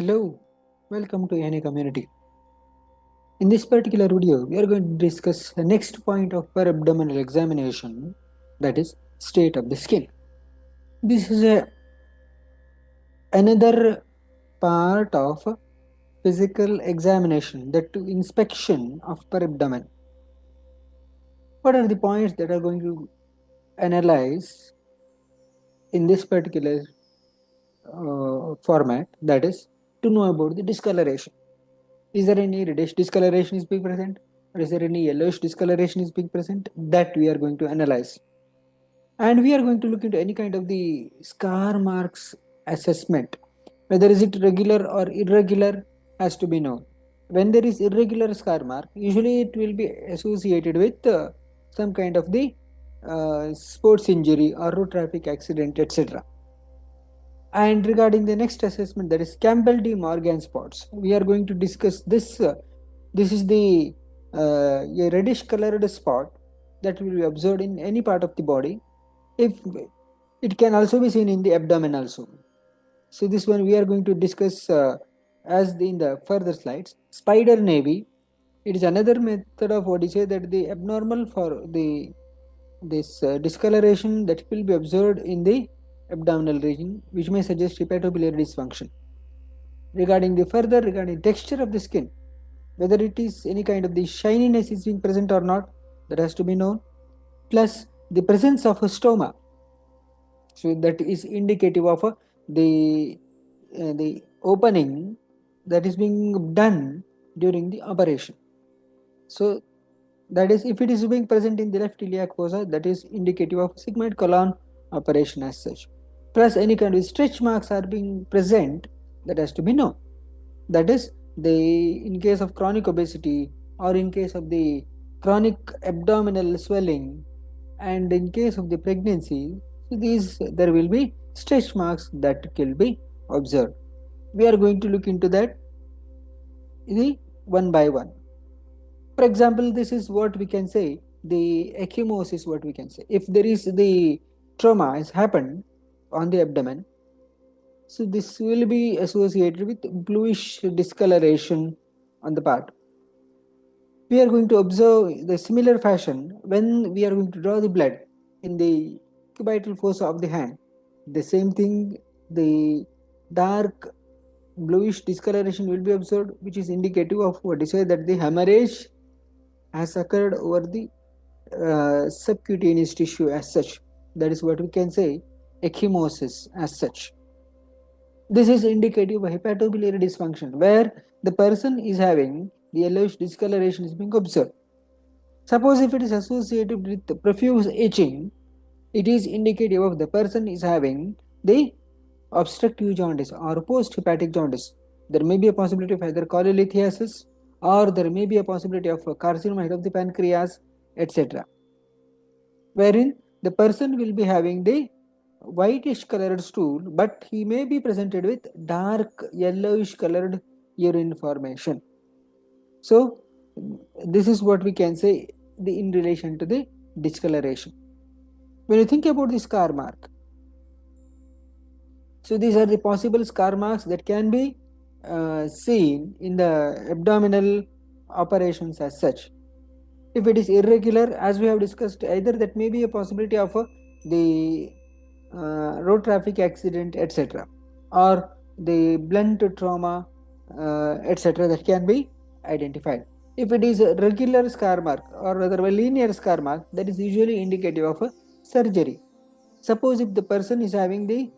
Hello, welcome to any community. In this particular video, we are going to discuss the next point of per abdominal examination, that is state of the skin. This is another part of physical examination, that to inspection of per abdomen. What are the points that are going to analyze in this particular format? That is to know about the discoloration. Is there any reddish discoloration is being present, or is there any yellowish discoloration is being present? That we are going to analyze, and we are going to look into any kind of the scar marks assessment. Whether is it regular or irregular has to be known. When there is irregular scar mark, usually it will be associated with some kind of the sports injury or road traffic accident, etc. And regarding the next assessment, that is Campbell D. Morgan spots, we are going to discuss this. This is the a reddish colored spot that will be observed in any part of the body. If it can also be seen in the abdomen also. So this one we are going to discuss in the further slides. Spider navy. It is another method of what you say, that the abnormal for the this discoloration that will be observed in the abdominal region, which may suggest hepatobiliary dysfunction. Regarding texture of the skin, whether it is any kind of the shininess is being present or not, that has to be known. Plus the presence of a stoma, so that is indicative of the opening that is being done during the operation. So that is, if it is being present in the left iliac fossa, that is indicative of sigmoid colon operation as such. Plus any kind of stretch marks are being present, that has to be known. That is, in case of chronic obesity, or in case of the chronic abdominal swelling, and in case of the pregnancy, there will be stretch marks that will be observed. We are going to look into that one by one. For example, this is what we can say, the ecchymosis, what we can say. If there is the trauma has happened on the abdomen, so this will be associated with bluish discoloration on the part. We are going to observe the similar fashion when we are going to draw the blood in the cubital fossa of the hand. The same thing, the dark bluish discoloration will be observed, which is indicative of what you say, that the hemorrhage has occurred over the subcutaneous tissue as such. That is what we can say, ecchymosis as such. This is indicative of hepatobiliary dysfunction, where the person is having the yellowish discoloration is being observed. Suppose if it is associated with profuse itching, it is indicative of the person is having the obstructive jaundice or post-hepatic jaundice. There may be a possibility of either cholelithiasis, or there may be a possibility of carcinoma of the pancreas, etc. Wherein the person will be having the whitish colored stool, but he may be presented with dark yellowish colored urine formation. So this is what we can say in relation to the discoloration. When you think about the scar mark, so these are the possible scar marks that can be seen in the abdominal operations as such. If it is irregular, as we have discussed, either that may be a possibility of the road traffic accident, etc., or the blunt trauma, etc., that can be identified. If it is a regular scar mark, or rather a linear scar mark, that is usually indicative of a surgery. Suppose if the person is having the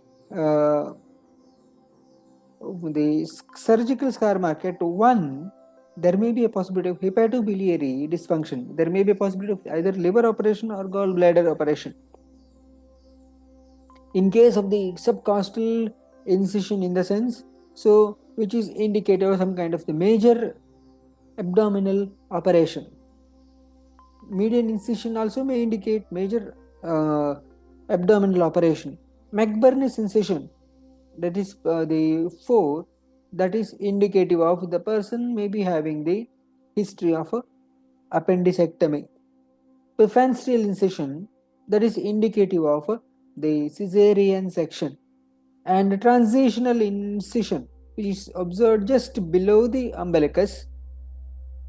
surgical scar mark at 1, there may be a possibility of hepatobiliary dysfunction. There may be a possibility of either liver operation or gallbladder operation. In case of the subcostal incision, in the sense, so which is indicative of some kind of the major abdominal operation. Median incision also may indicate major abdominal operation. McBurney's incision, that is the 4, that is indicative of the person may be having the history of appendicectomy. Phalansteal incision, that is indicative of the caesarean section. And transitional incision, which is observed just below the umbilicus,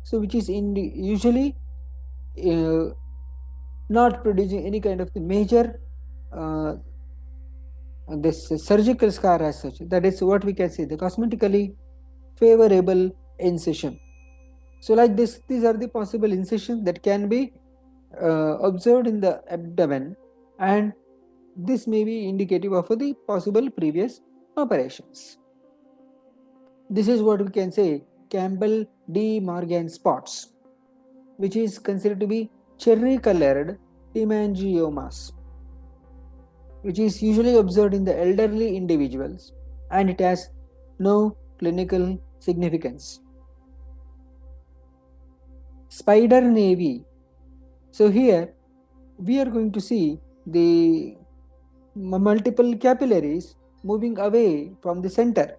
so which is usually uh, not producing any kind of the major uh, this surgical scar as such. That is what we can say, the cosmetically favorable incision. So like this, these are the possible incisions that can be observed in the abdomen, and this may be indicative of the possible previous operations. This is what we can say Campbell de Morgan spots, which is considered to be cherry colored hemangiomas, which is usually observed in the elderly individuals, and it has no clinical significance. Spider navy. So here we are going to see the multiple capillaries moving away from the center.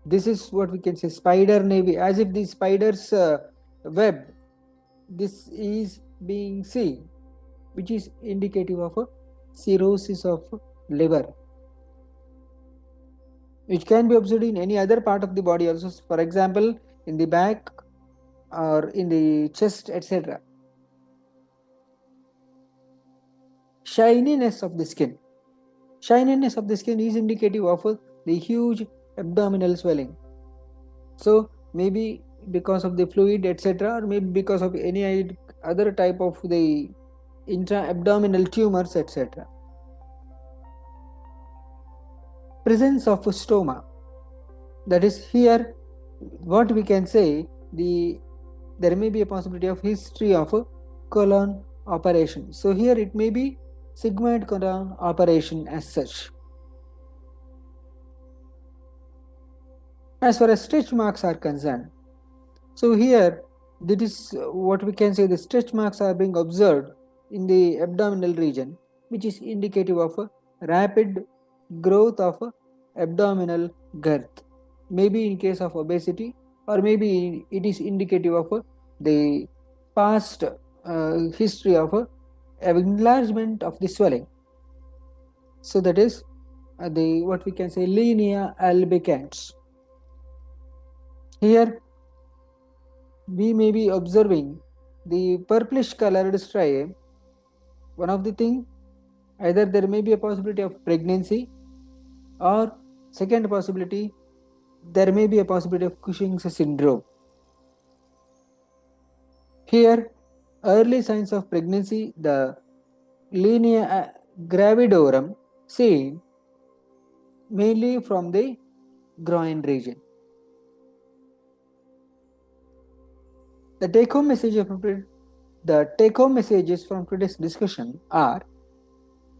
This is what we can say spider navy, as if the spider's web. This is being seen, which is indicative of a cirrhosis of liver, which can be observed in any other part of the body also, for example in the back or in the chest, etc. Shininess of the skin. Shininess of the skin is indicative of the huge abdominal swelling. So maybe because of the fluid, etc., or maybe because of any other type of the intra-abdominal tumors, etc. Presence of stoma. That is here what we can say, there may be a possibility of history of a colon operation. So here it may be sigmoid colon operation as such. As far as stretch marks are concerned, so here that is what we can say, the stretch marks are being observed in the abdominal region, which is indicative of a rapid growth of abdominal girth, maybe in case of obesity, or maybe it is indicative of the past history of enlargement of the swelling. So that is the what we can say linea albicans. Here we may be observing the purplish colored striae. One of the thing, either there may be a possibility of pregnancy, or second possibility, there may be a possibility of Cushing's syndrome. Here early signs of pregnancy, the linea gravidorum seen mainly from the groin region. The take-home messages from today's discussion are: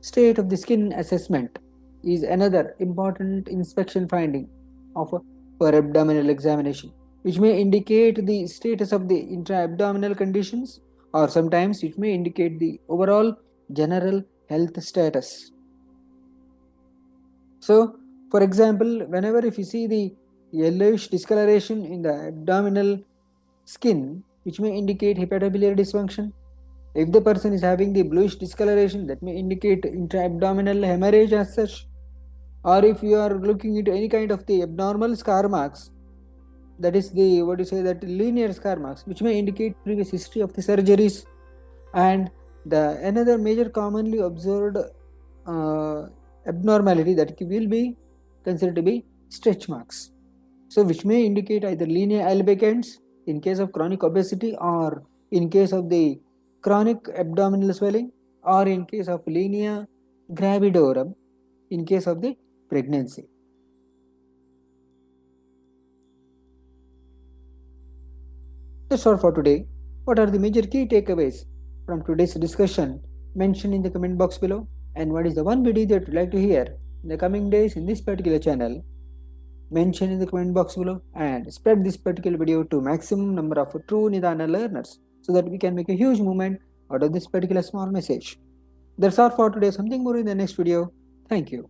state of the skin assessment is another important inspection finding of a per abdominal examination, which may indicate the status of the intra-abdominal conditions, or sometimes it may indicate the overall general health status. So, for example, whenever if you see the yellowish discoloration in the abdominal skin, which may indicate hepatobiliary dysfunction. If the person is having the bluish discoloration, that may indicate intra-abdominal hemorrhage as such. Or if you are looking into any kind of the abnormal scar marks, that is the what you say that linear scar marks, which may indicate previous history of the surgeries. And the another major commonly observed abnormality that will be considered to be stretch marks. So which may indicate either linear albicans in case of chronic obesity, or in case of the chronic abdominal swelling, or in case of linea gravidorum in case of the pregnancy. That's all for today. What are the major key takeaways from today's discussion? Mention in the comment box below. And what is the one video that you'd like to hear in the coming days in this particular channel? Mention in the comment box below, and spread this particular video to maximum number of true Nidana learners, so that we can make a huge movement out of this particular small message. That's all for today. Something more in the next video. Thank you.